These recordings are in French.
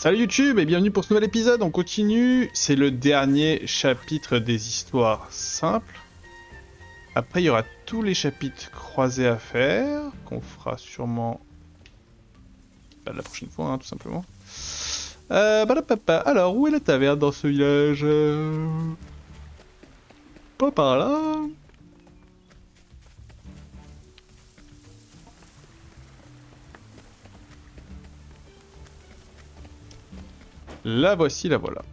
Salut YouTube et bienvenue pour ce nouvel épisode, on continue, c'est le dernier chapitre des histoires simples. Après il y aura tous les chapitres croisés à faire, qu'on fera sûrement la prochaine fois hein, tout simplement. Alors où est la taverne dans ce village Pas par là. La voici, la voilà.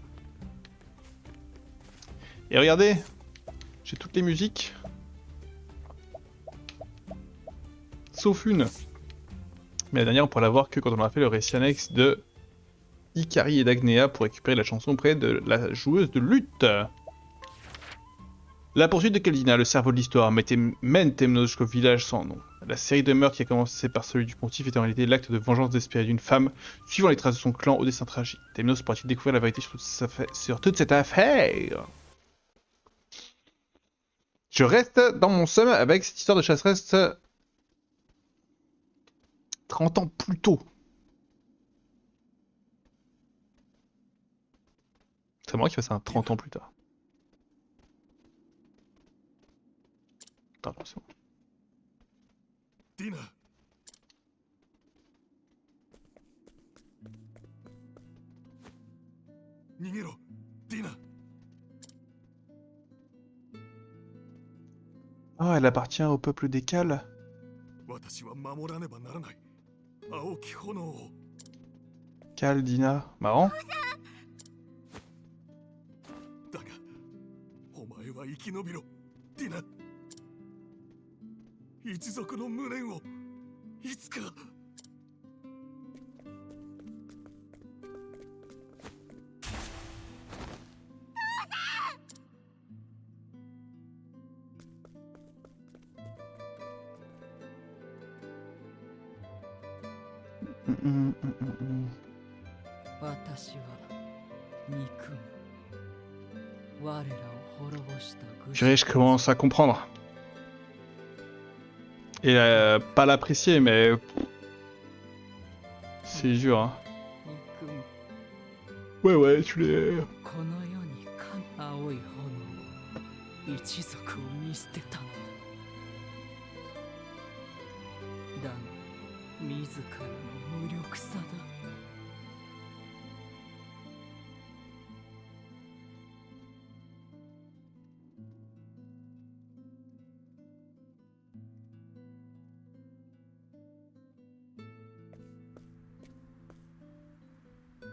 Et regardez, j'ai toutes les musiques. Sauf une. Mais la dernière, on pourra la voir que quand on aura fait le récit annexe de Ikari et d'Agnea pour récupérer la chanson auprès de la joueuse de lutte. La poursuite de Kaldina, le cerveau de l'histoire, mène Temnos jusqu'au village sans nom. La série de meurtres qui a commencé par celui du pontife est en réalité l'acte de vengeance désespérée d'une femme, suivant les traces de son clan au destin tragique. Temnos pourra-t-il découvrir la vérité sur toute cette affaire? Je reste dans mon seum avec cette histoire de chasseresse 30 ans plus tôt. C'est moi qui fais ça 30 ans plus tard. Pardon, c'est bon. Dina. Nigero, Dina. Ah, elle appartient au peuple des Kals. 私は守らねばならない。青き炎を。Kal, Dina. Marrant. だが、お前は生き延びろ、ディナ。一族の無念をいつか。私は憎む。我らを滅ぼした愚 Purée, je commence à comprendre. Et pas l'apprécier, mais... C'est dur, hein. 憎む。 Ouais, ouais, tu l'es... この世に青い炎を一族を見捨てたのだ。だが自らの無力さだ。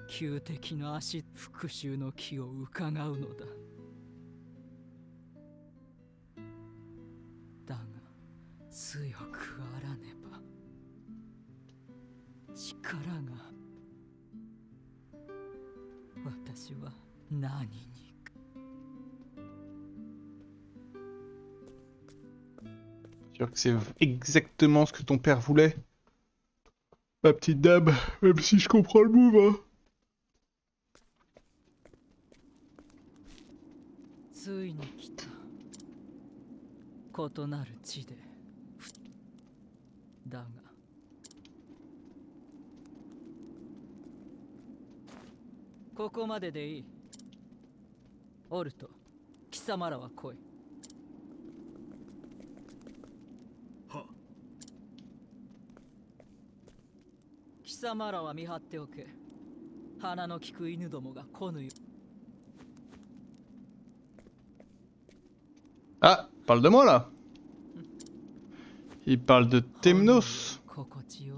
旧敵の足復讐の気を伺うのだ。だが強くあらねば力が。私は何に。 Sûr que c'est exactement ce que ton père voulait. Ma petite dame, même si je comprends le move, hein. ついに来た。異なる地で。だが。ここまででいい。オルト、貴様らは来い。は。貴様らは見張っておけ。鼻の利く犬どもが来ぬよ。 Ah, parle de moi là. Il parle de Temnos. 心地よい。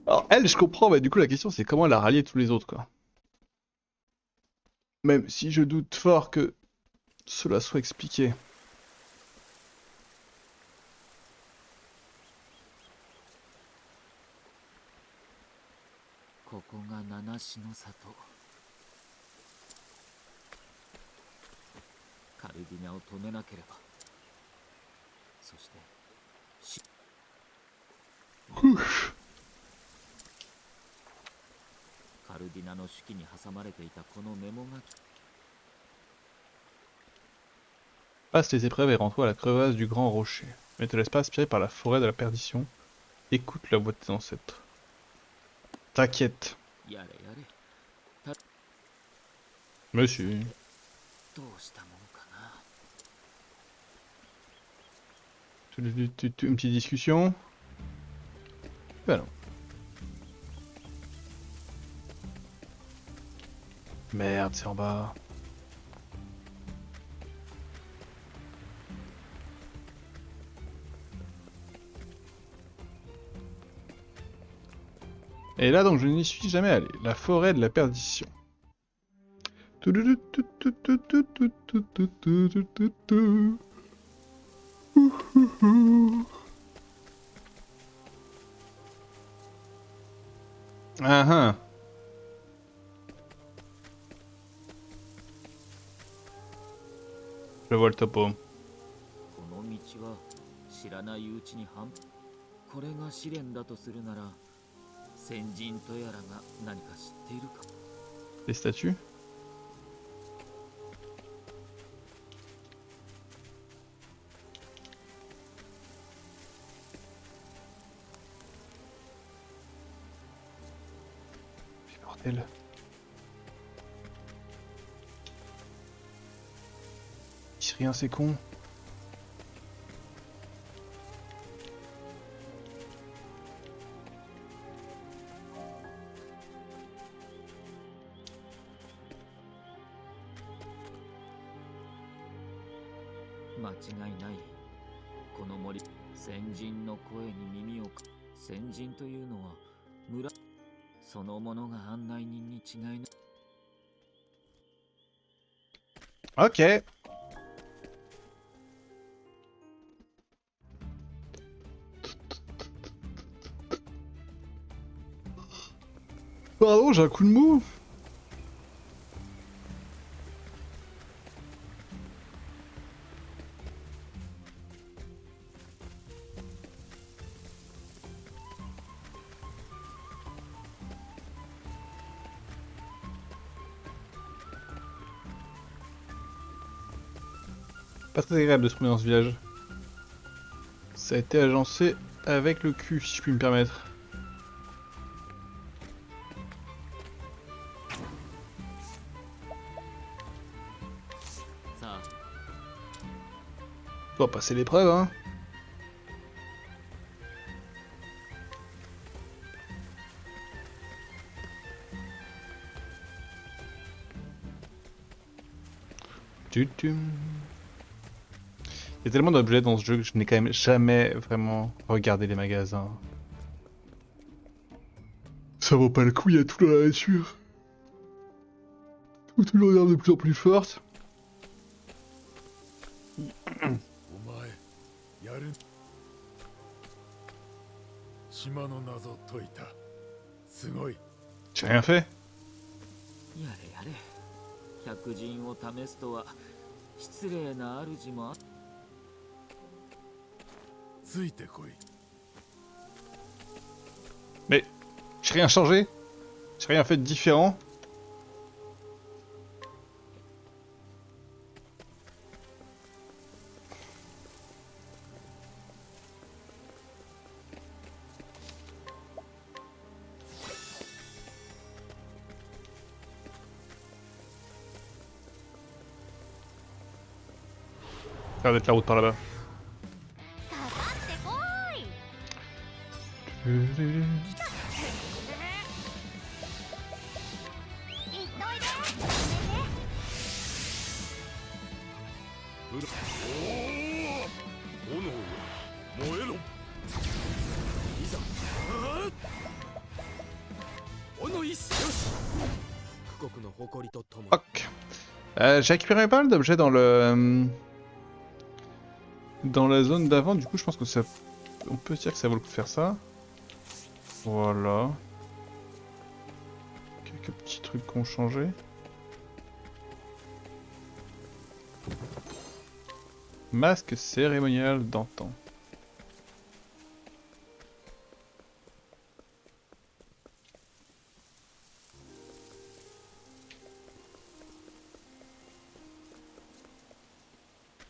Alors elle, je comprends, mais du coup la question c'est comment elle a rallié tous les autres quoi. Même si je doute fort que cela soit expliqué. ここが七種の里。カルディナを止めなければ。そして。 カルディナの手記に挟まれていたこのメモ書き。 Passe les épreuves et rends-toi à la crevasse du grand rocher. Ne te laisse pas aspirer par la forêt de la perdition. Écoute la voix de tes ancêtres. T'inquiète. やれやれ Monsieur. どうしたものかな。 Une petite discussion. Ben non. Merde, c'est en bas. Et là donc je n'y suis jamais allé. La forêt de la perdition. Ah ah. Je vois le topo. この道は知らないうちにこれが試練だとするなら先人とやらが何か知っているか。 Les statues. Bordel. Dis rien, c'est con.間違いない。この森、先人の声に耳をか。先人というのは村そのものが案内人に違いない。 Ok. Pardon, j'ai un coup de mou. Pas très agréable de se promener dans ce village. Ça a été agencé avec le cul, si je puis me permettre. Ça, On va passer l'épreuve, hein. Il y a tellement d'objets dans ce jeu que je n'ai quand même jamais vraiment regardé les magasins. Ça vaut pas le coup, il y a tout dans la nature. Faut toujours une arme de plus en plus forte. お前やる島の謎解いたすごい J'ai rien fait. やれやれ。百人を試すとは失礼な主もあ。ついてこい Mais j'ai rien changé. J'ai rien fait de différent. Ça va être la route par là-bas. かかってこい。行っといで。炎よ燃えろいざ炎一閃よし富国の誇りとともに Fuck. J'ai récupéré pas mal d'objets dans la zone d'avant, du coup je pense que ça... On peut se dire que ça vaut le coup de faire ça. Voilà. Quelques petits trucs qui ont changé. Masque cérémonial d'antan.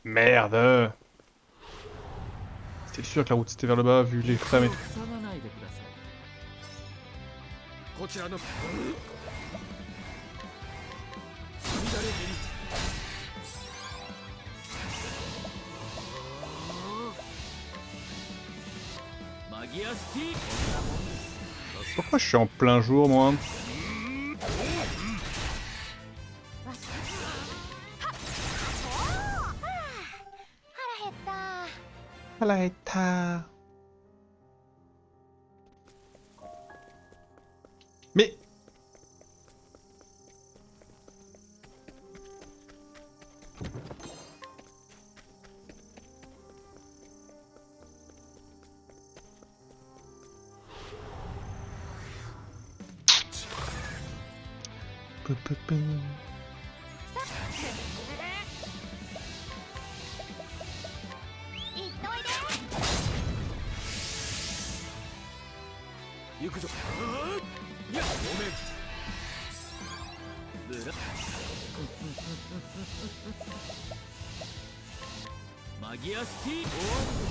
Merde! C'était sûr que la route c'était vers le bas vu les flammes et tout. 塞がないこちらのマギアスティ Pourquoi je suis en plein jour, moi? わしはっおー腹減った Voilà, état. Mais... Pou, pou, pou. 行っといで行くぞ。いや、ごめん。ブラマギアスティ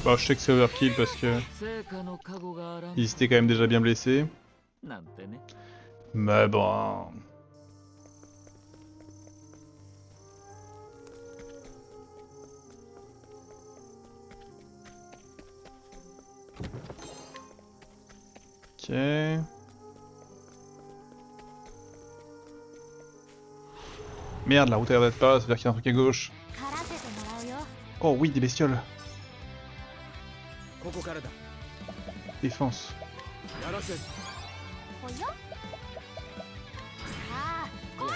Bon, je sais que c'est overkill parce que 成果の加護があらん ils étaient quand même déjà bien blessés. なんてね Mais bon... Ok. Merde, la route a l'air d'être pas là, ça veut dire qu'il y a un truc à gauche. 狩らせてもらうよ Oh oui, des bestioles. ここからだ。 Défense. やらせ。ほいよさあ来い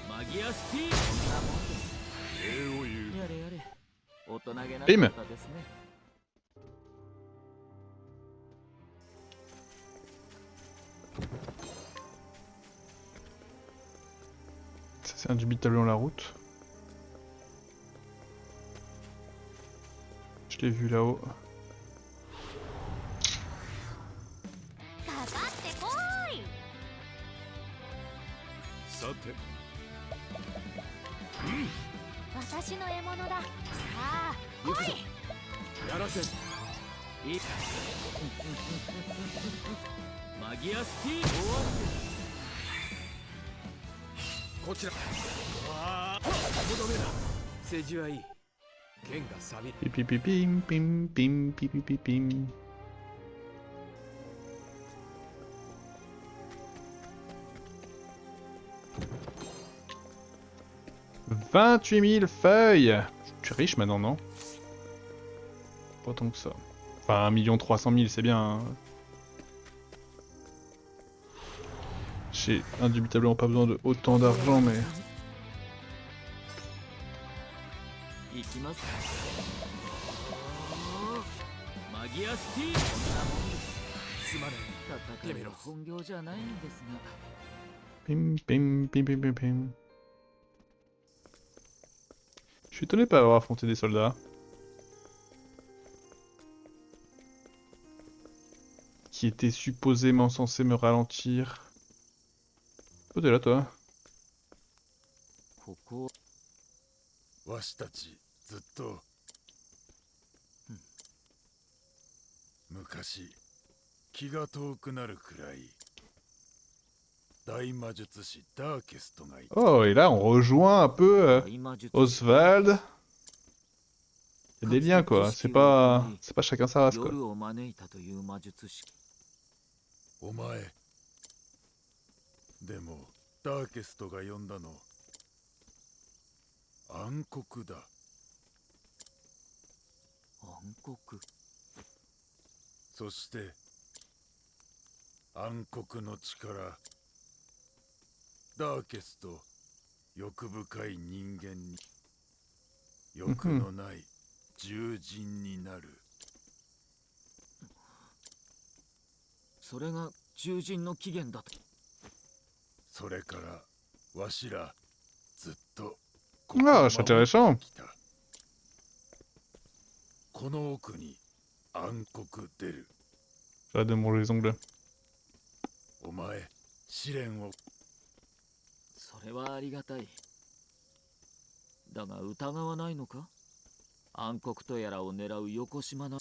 マギアスティ礼を言う。やれやれ大人げなビムかったですね Ça c'est indubitablement la route. Je l'ai vu là-haut. かかってこいさて、私の獲物ださあ行くぞ。やらせ。いマギアスティこちら。ああ、とどめだ。世辞はいい。剣が錆びる。 Pim pim pim pim pim pim pim pim pim. « 28 000 feuilles !» Je suis riche maintenant, non? Pas tant que ça. Enfin, 1 300 000, c'est bien. Hein. J'ai indubitablement pas besoin de autant d'argent, mais... 行きますマギアスティすまない。戦いは本業じゃないんですが Pim pim pim pim pim pim. Je suis étonné de pas avoir affronté des soldats. Qui étaient supposément censés me ralentir. Oh, t'es là, toi. ここわしたちずっと昔気が遠くなるくらい大魔術師ダーケストがいた。 Oh, et là, on rejoint un peu 大魔術 Oswald. Il y a des liens, quoi. C'est pas chacun sa race, quoi. 夜を招いたという魔術師お前でもダーケストが呼んだの暗黒だ。暗黒そして暗黒の力ダーケスト欲深い人間に欲のない獣人になる。それが獣人の起源だとそれからわしらずっと Ah, c'est intéressant. 来た。この奥に暗黒出る。 J'arrête de manger les ongles. お前試練をそれはありがたいだが疑わないのか暗黒とやらを狙う横島な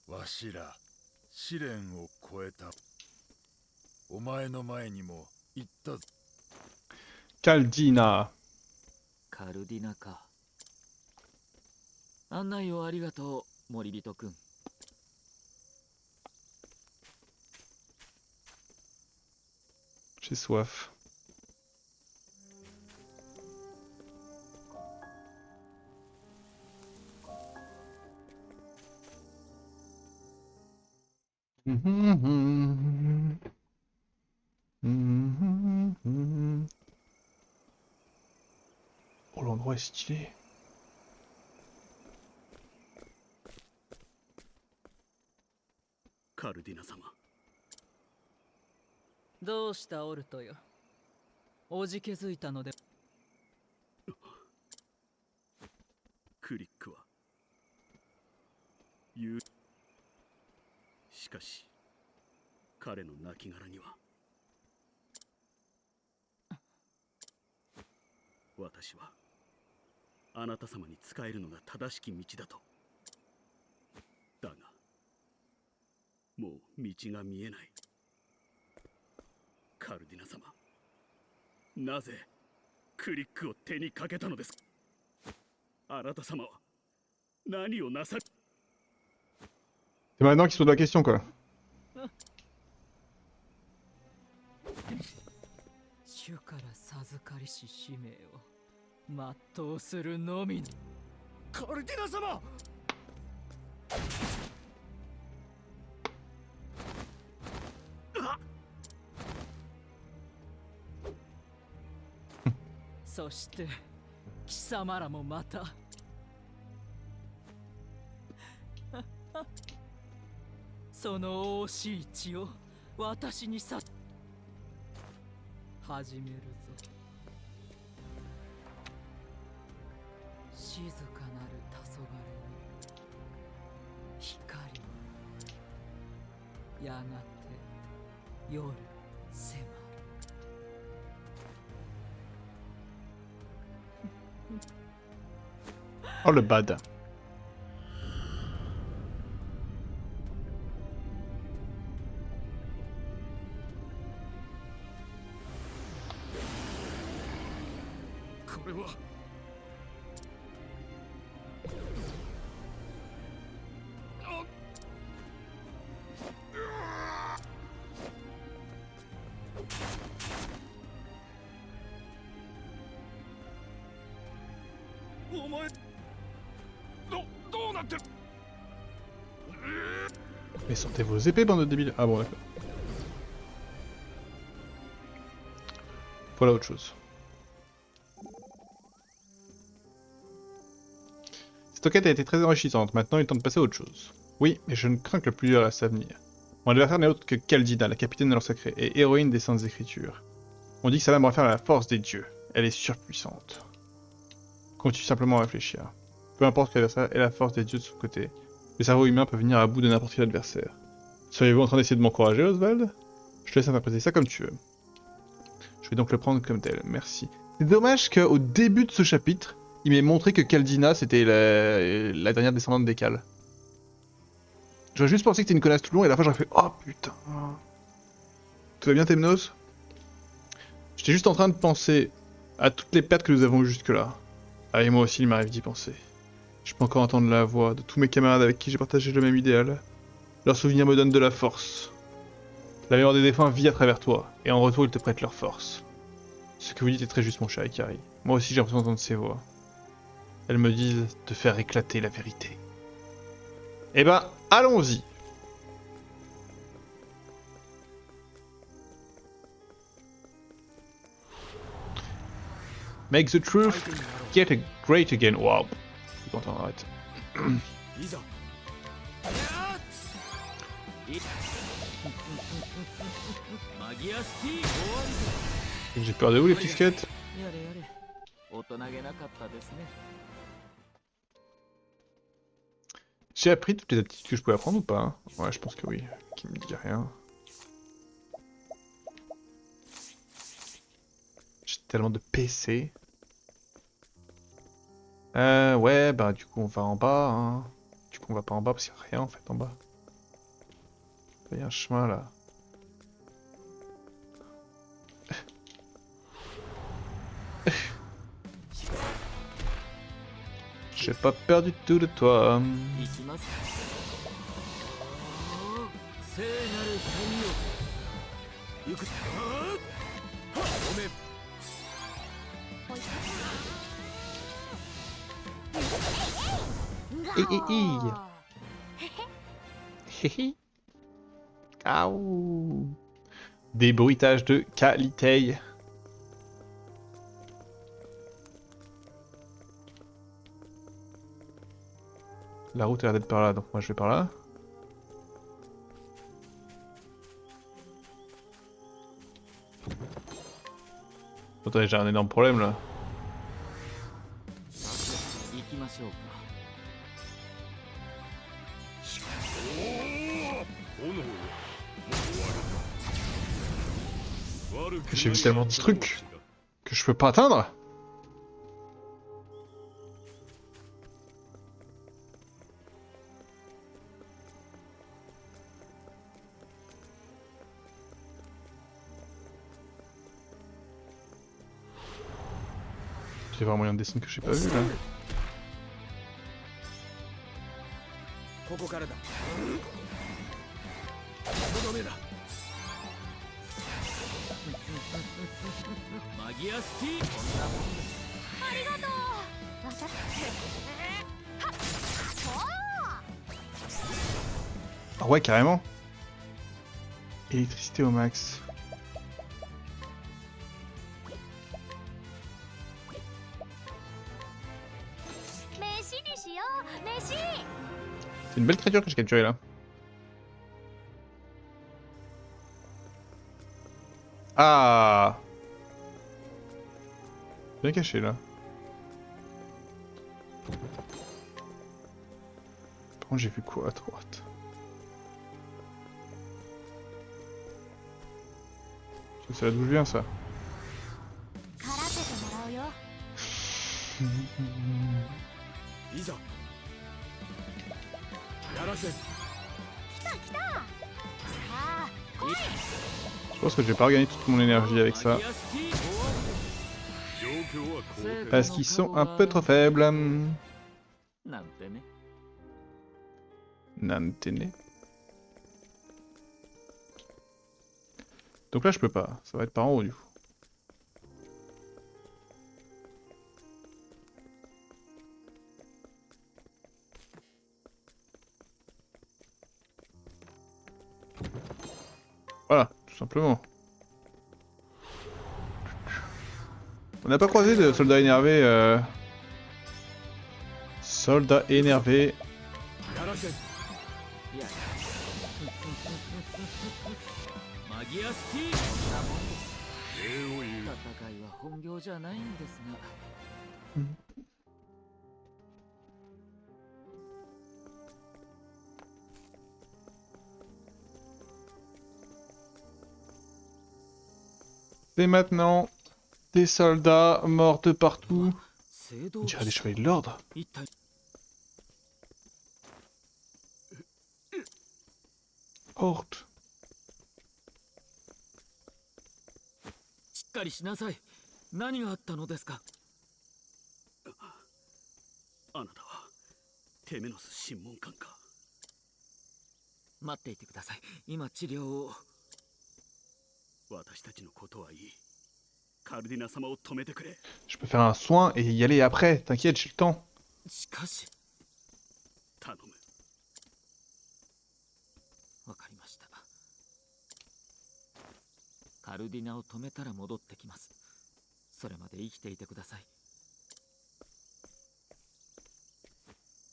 わしら試練を超えた。お前の前にも言ったぞ。 Caldina. カルディナか。案内をありがとう、森人くん。J'ai soif. Oh, l'endroit est stylé. カルディナ様、どうしたオルトよ。おじけづいたので。クリックは言う。しかし彼の亡骸には私はあなた様に仕えるのが正しき道だと。だがもう道が見えない。カルディナ様、なぜクリックを手にかけたのですか。あなた様は何をなさる。 C'est maintenant qu'il se pose la question, quoi. 主から授かりし使命を全うするのみ。カルディナ様。そして貴様らもまた。その惜しい血を私にさ始めるぞ。静かなる黄昏に光を、やがて夜迫る。Oh, le bad. これはお前どうなってる。 Mais sortez vos épées, bande de débiles. Ah bon, d'accord. Voilà autre chose. Cette enquête a été très enrichissante. Maintenant, il est temps de passer à autre chose. Oui, mais je ne crains que le plus dur reste à venir. Mon adversaire n'est autre que Caldina, la capitaine de leur secret et héroïne des Saintes Écritures. On dit que sa lame réfère à la force des dieux. Elle est surpuissante. Continue simplement à réfléchir. Peu importe que l'adversaire ait la force des dieux de son côté, le cerveau humain peut venir à bout de n'importe quel adversaire. Seriez-vous en train d'essayer de m'encourager, Oswald? Je te laisse interpréter ça comme tu veux. Je vais donc le prendre comme tel, merci. C'est dommage qu'au début de ce chapitre, il m'ait montré que Caldina c'était la dernière descendante des Cal. J'aurais juste pensé que c'était une connasse tout le long et à la fin j'aurais fait oh putain. Tout va bien Temnos? J'étais juste en train de penser à toutes les pertes que nous avons eues jusque là. Ah et moi aussi il m'arrive d'y penser. Je peux encore entendre la voix de tous mes camarades avec qui j'ai partagé le même idéal. Leurs souvenirs me donnent de la force. La mémoire des défunts vit à travers toi, et en retour ils te prêtent leur force. Ce que vous dites est très juste mon cher Ikari. Moi aussi j'ai l'impression d'entendre ces voix. Elles me disent de faire éclater la vérité. Eh ben, allons-y. Make the truth get great again. Wow. Attends, arrête. いざ マギアスティー。 J'ai peur de vous les petits skates. やれやれ。大人げなかったですね。 J'ai appris toutes les aptitudes que je pouvais apprendre ou pas hein? Ouais, je pense que oui. Qui me dit rien. J'ai tellement de PC. Ouais, bah du coup on va en bas. Hein. Du coup on va pas en bas parce qu'il n'y a rien en fait en bas. Il y a un chemin là. J'ai pas peur du tout de toi. 行きます聖なる光よ行くごめんHihi. Aouh. Des bruitages de qualité. La route a l'air d'être par là, donc moi je vais par là. Attendez, j'ai un énorme problème là. 行きましょうか J'ai vu tellement de trucs que je peux pas atteindre. Il y a vraiment moyen de dessin que j'ai pas vu là. ここからだとどめだマギアスティこんなもんです ありがとうわさはっそう Ah ouais, carrément. Électricité au max. C'est une belle créature que j'ai capturée là. Ah, bien caché là. Par contre j'ai vu quoi à droite? C'est là d'où je viens ça. からせてもらうよいざやらせさあ来い Je pense que je vais pas regagner toute mon énergie avec ça. マギアスティ 状況はこう Parce qu'ils sont un peu trop faibles. なんてね Nantene. Donc là je peux pas, ça va être par en haut du coup. Voilà, tout simplement. On n'a pas croisé de soldats énervés. Soldats énervés. やらせいやマギアスティこんなもんです礼を言う戦いは本業じゃないんですが Et maintenant, des soldats morts de partout. 聖堂 On dirait des chevaliers de l'ordre. 一体 Horde. しっかりしなさい何があったのですかあなたはテメノス審問官か待っていてください今治療を私たちのことはいいカルディナ様を止めてくれ Je peux faire un soin et y aller après. T'inquiète, j'ai le temps. しかし頼むわかりましたカルディナを止めたら戻ってきますそれまで生きていてください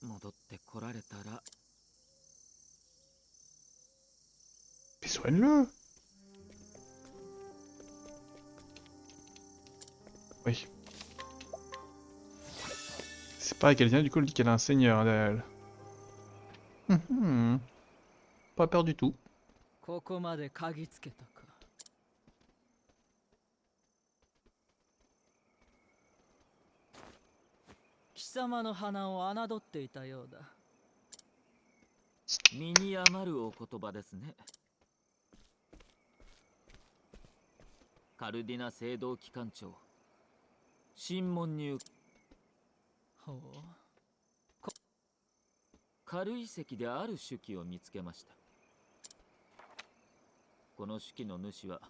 戻ってこられたら Mais soigne-le. Oui. C'est pareil qu'elle vient, du coup elle dit qu'elle a un seigneur derrière elle. Pas peur du tout. ここまで嗅ぎつけたか貴様の鼻を侮っていたようだ身に余るお言葉ですねカルディナ聖堂機関長審問入ほう。軽い石である手記を見つけました。この手記の主は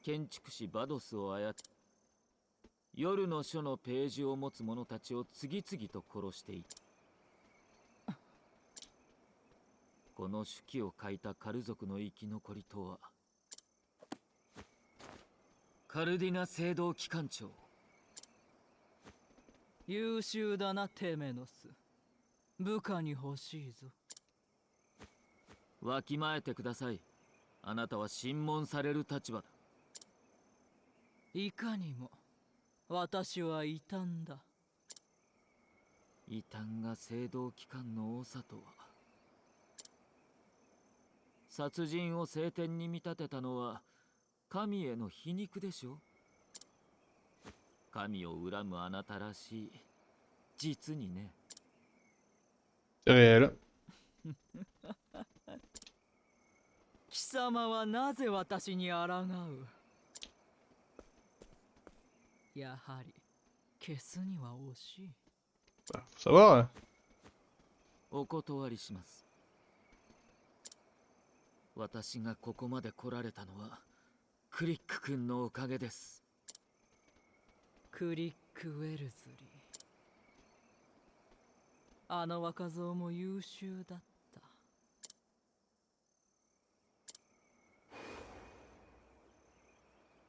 建築士バドスを操り、夜の書のページを持つ者たちを次々と殺していた。この手記を書いたカル族の生き残りとは、カルディナ聖堂機関長。優秀だなテメノス。部下に欲しいぞ。わきまえてください。あなたは審問される立場だ。いかにも私は異端だ。異端が聖堂機関の長とは。殺人を聖典に見立てたのは神への皮肉でしょ。神を恨むあなたらしい。実にね。C'est réel. 貴様はなぜ私に抗う？やはり消すには惜しい。Bah, faut savoir. お断りします。私がここまで来られたのはクリック君のおかげです。クリック・ウェルズリー。あの若造も優秀だった。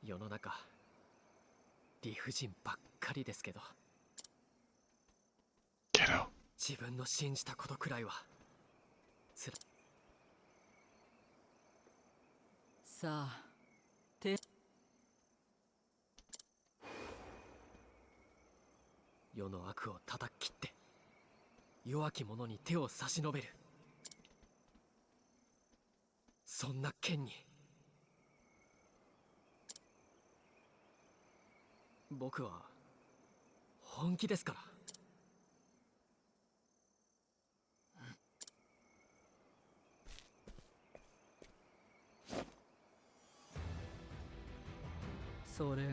世の中理不尽ばっかりですけど、 Quelle 自分の信じたことくらいはつら。さあ、世の悪を叩き切って弱き者に手を差し伸べる、そんな剣に僕は本気ですから。それが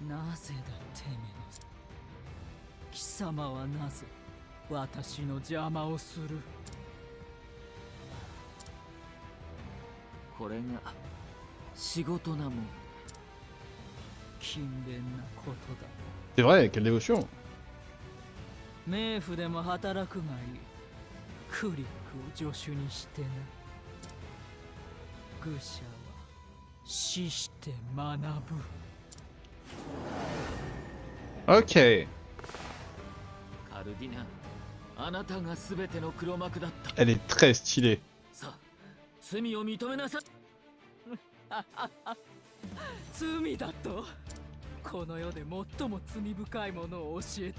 なぜだテメノス。貴様はなぜ私の邪魔をする？これが仕事なもん。勤勉なことだ。 C'est vrai, quelle dévotion. 冥府でも働くがいい。クリックを助手にしてな。愚者は死して学ぶ。Ok. カルディナ、あなたが全ての黒幕だった。 Elle est très stylée. さあ、罪を認めなさい。罪だと？この世で最も罪深いものを教えて。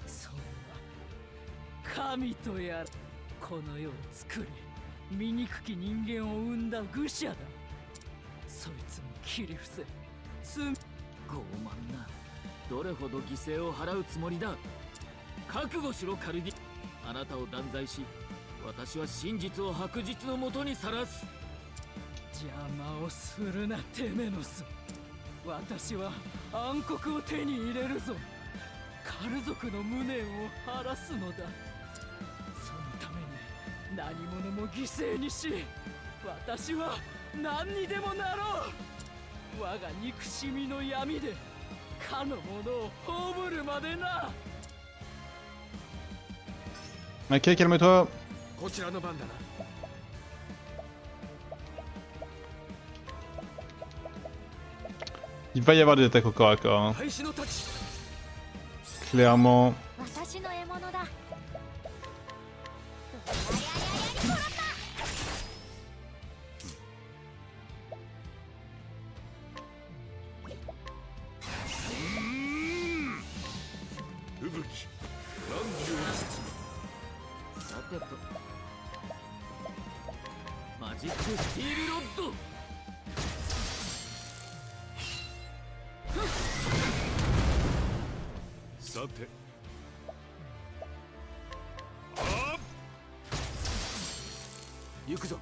それは神とやらこの世を作り醜き人間を生んだ愚者だ。そいつに切り伏せ罪。傲慢な。どれほど犠牲を払うつもりだ。覚悟しろカルディ。あなたを断罪し、私は真実を白日のもとにさらす。邪魔をするなテメノス。私は暗黒を手に入れるぞ。カル族の無念を晴らすのだ。そのために何者も犠牲にし、私は何にでもなろう。我が憎しみの闇でかの者を葬るまでな。 Ok, calme-toi. こちらの番だな。 Il va y avoir des attaques au corps à corps. Hein. 廃止の太刀。 Clairement. 私の獲物だ。吹雪、何時をさてと、マジックスティールロッド。さて、行くぞ。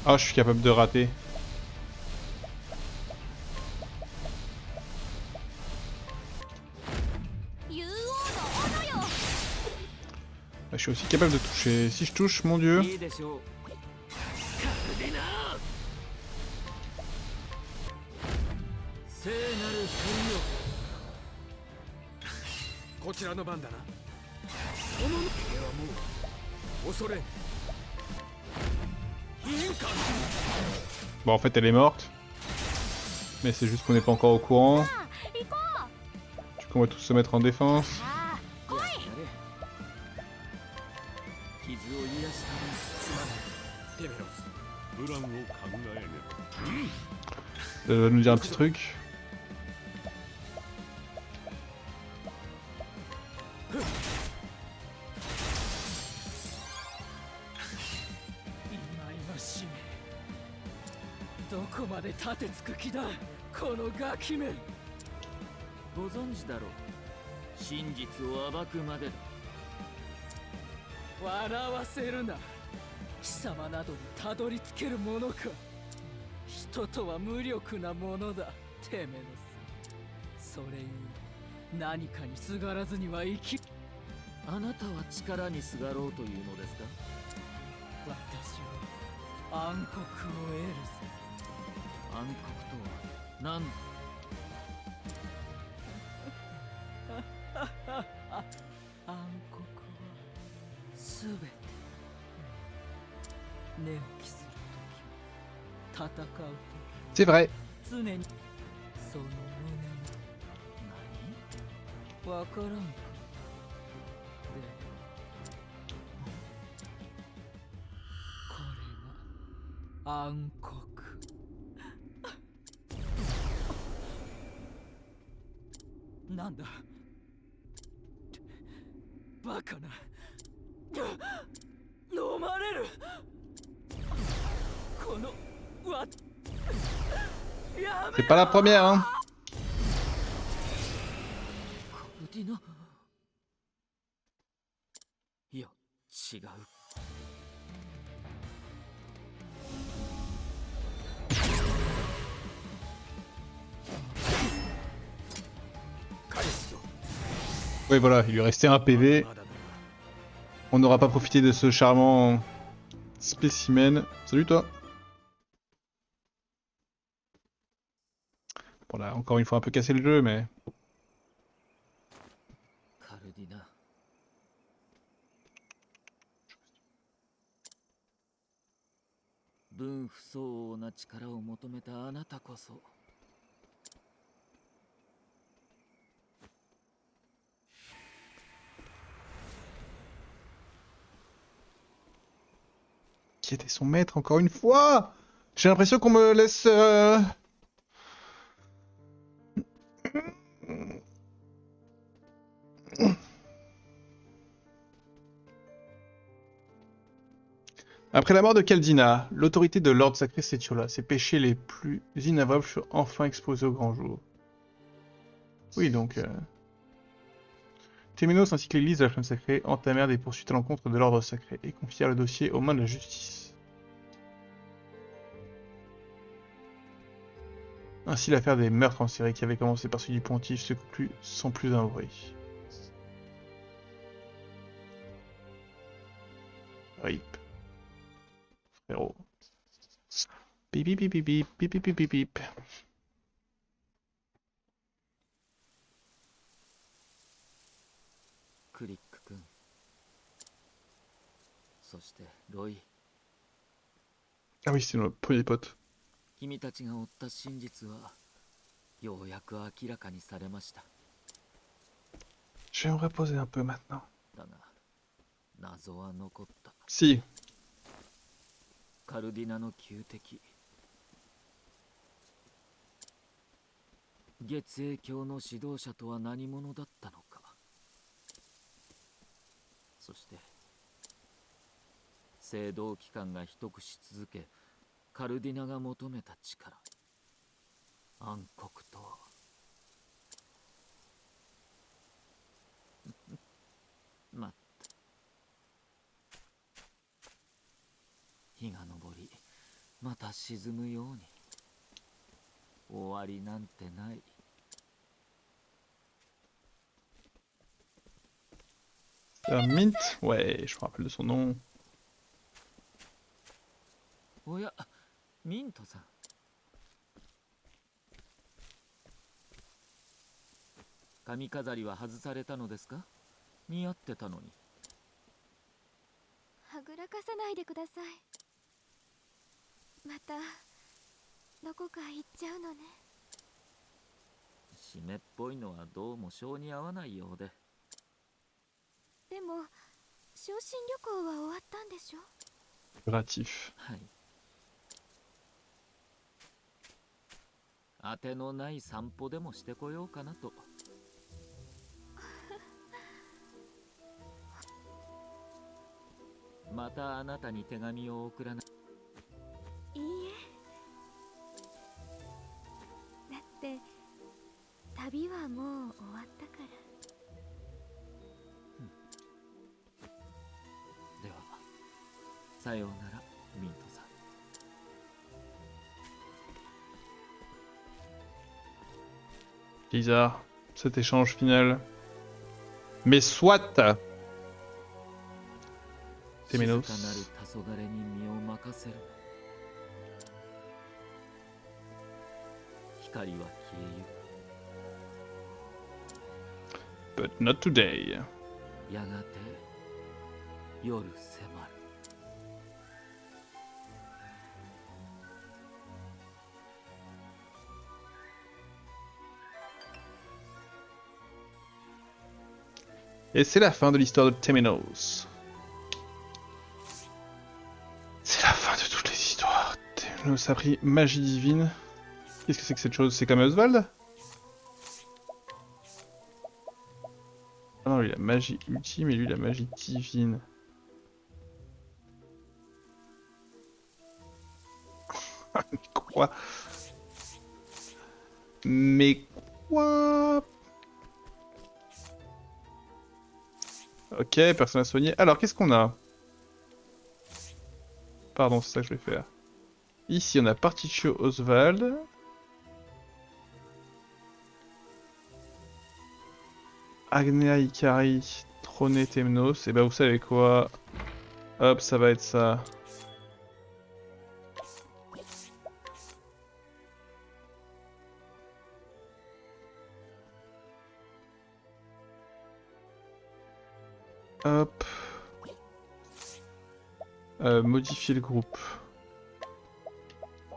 Ah, je suis capable de rater. 竜王の斧よ。 Je suis aussi capable de toucher. Si je touche, mon dieu. いいでしょう。カルディナ聖なる光よ。こちらの番だな。この兵はもう恐れん。いいか。 Bon, en fait, elle est morte. Mais c'est juste qu'on n'est pas encore au courant. さあ行こう。 Du coup, on va tous se mettre en défense. さあ来い。やれ。傷を癒した分すまない。テメロス。プランを考えねば。 Elle va nous dire un petit truc. 今々しめ。どこまで立てつく気だ、このガキめ。ご存知だろう。真実を暴くまでだ。笑わせるな。貴様などにたどり着けるものか。人とは無力なものだ、テメノス。それゆえ何かにすがらずには生き。あなたは力にすがろうというのですか。私は暗黒を得るぜ。暗黒とは何だ。暗黒はすべて。寝起きするとき、戦うと C'est vrai. き、常にその胸にわからんか。でもこれが暗黒。なんだバカな。飲まれる。このわやめ C'est pas la première, hein. カルディナ。いや違う。返すぞ。 Oui, voilà, il lui restait un PV. まだだな。 On n'aura pas profité de ce charmant spécimen. Salut toi. Bon là, encore une fois un peu cassé le jeu, mais... カルディナ。分不相応な力を求めたあなたこそ。Qui était son maître encore une fois? J'ai l'impression qu'on me laisse... Après la mort de Caldina, l'autorité de l'ordre sacré Setiola, ses péchés les plus inavouables furent enfin exposés au grand jour. Oui, donc... Téménos ainsi que l'église de la flamme sacrée entamèrent des poursuites à l'encontre de l'ordre sacré et confièrent le dossier aux mains de la justice. Ainsi, l'affaire des meurtres en série qui avait commencé par celui du pontife se conclut sans plus d'un bruit. RIP. Frérot. Pip pip pip pip pip pip pip pip pip. クリック君、そしてロイ、 Ah oui, c'est notre premier pote. 君たちが追った真実はようやく明らかにされました。 Je vais me reposer un peu maintenant. だが謎は残った。 Si. カルディナの旧敵、月影教の指導者とは何者だったのか。そして聖堂機関が秘匿し続け、カルディナが求めた力、暗黒とは。まった日が昇りまた沈むように終わりなんてない。 C'est un Mint? Ouais, je me rappelle de son nom. おや、ミントさん。髪飾りは外されたのですか？似合ってたのに。はぐらかさないでください。またどこか行っちゃうのね。湿っぽいのはどうも性に合わないようで。でも昇進旅行は終わったんでしょ？ Figuratif. はい。当てのない散歩でもしてこようかなと。またあなたに手紙を送らない。いいえ。だって旅はもう終わったから。ではさようならミントさん。 Bizarre, cet échange final. Mais soit! テメノス。静かなる黄昏に身を任せる。光は消えゆく。 But not today. やがて夜迫る。 Et c'est la fin de l'histoire de Temenos. C'est la fin de toutes les histoires. Temenos a pris magie divine. Qu'est-ce que c'est que cette chose? C'est comme Oswald? Ah non, lui, la magie ultime et lui, la magie divine. Mais quoi? Mais quoi? Ok, personne à soigner. Alors, qu'est-ce qu'on a? Pardon, c'est ça que je vais faire. Ici, on a Particio Oswald. Agnea Ikari, Trôné Temnos. Et bah, vous savez quoi? Hop, ça va être ça. Hop. Modifier le groupe.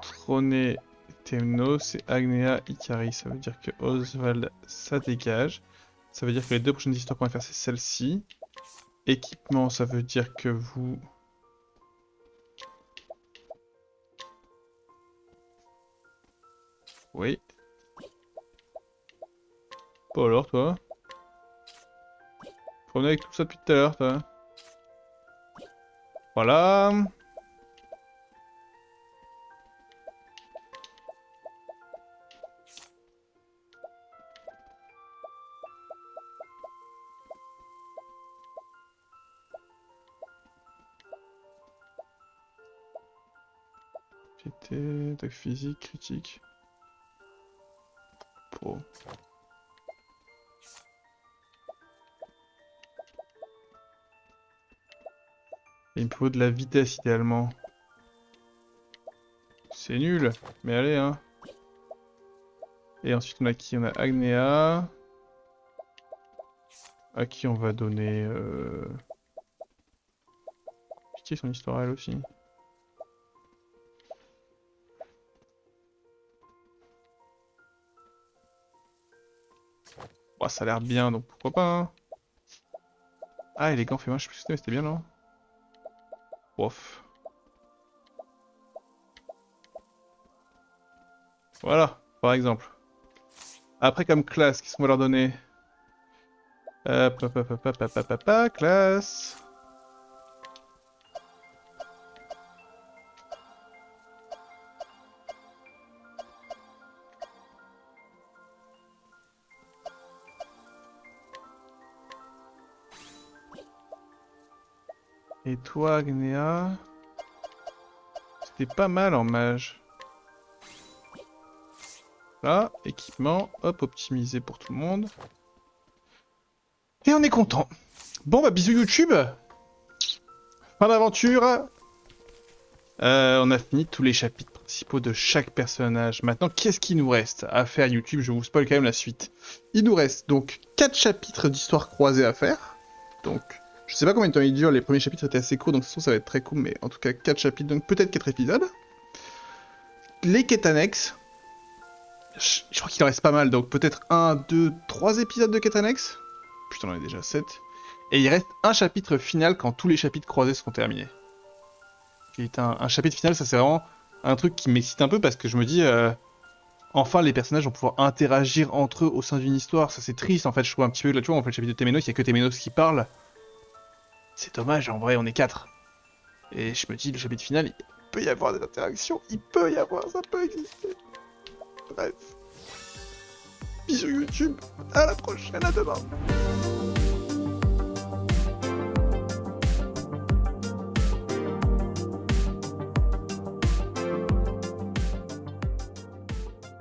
Trôné Temnos et Agnea Ikari. Ça veut dire que Oswald, ça dégage. Ça veut dire que les deux prochaines histoires qu'on va faire, c'est celle-ci. Équipement, ça veut dire que vous... Oui. Bon alors, toi. Promenez avec tout ça depuis tout à l'heure, toi. Voilà. GT, attaque physique, critique. Pro. Il me faut de la vitesse idéalement. C'est nul, mais allez hein. Et ensuite on a qui? On a Agnea. À qui on va donner Pitié son histoire elle aussi. Oh, ça a l'air bien donc pourquoi pas hein. Ah élégant fait moi je sais plus ce que c'était bien non? Ouf. Voilà, par exemple. Après, comme classe, qu'est-ce qu'on va leur donner? Classe. Et toi, Agnéa? C'était pas mal en mage. Là, équipement, hop, optimisé pour tout le monde. Et on est content. Bon bah bisous YouTube. Fin d'aventure. On a fini tous les chapitres principaux de chaque personnage. Maintenant, qu'est-ce qu'il nous reste à faire YouTube? Je vous spoil quand même la suite. Il nous reste donc 4 chapitres d'histoire croisée à faire. Donc, je sais pas combien de temps ils durent. Les premiers chapitres étaient assez courts, donc ça va être très cool. Mais en tout cas, 4 chapitres, donc peut-être 4 épisodes. Les quêtes annexes. Je crois qu'il en reste pas mal, donc peut-être 1, 2, 3 épisodes de quêtes annexes. Putain, on en est déjà 7. Et il reste un chapitre final quand tous les chapitres croisés seront terminés. Un chapitre final, ça c'est vraiment un truc qui m'excite un peu parce que je me dis enfin les personnages vont pouvoir interagir entre eux au sein d'une histoire. Ça c'est triste en fait, je trouve un petit peu. Là tu vois, on fait le chapitre de Téménos, il y a que Téménos qui parle. C'est dommage, en vrai on est 4. Et je me dis, le chapitre final, il peut y avoir des interactions, il peut y avoir, ça peut exister. Bref. Bisous YouTube, à la prochaine, à demain.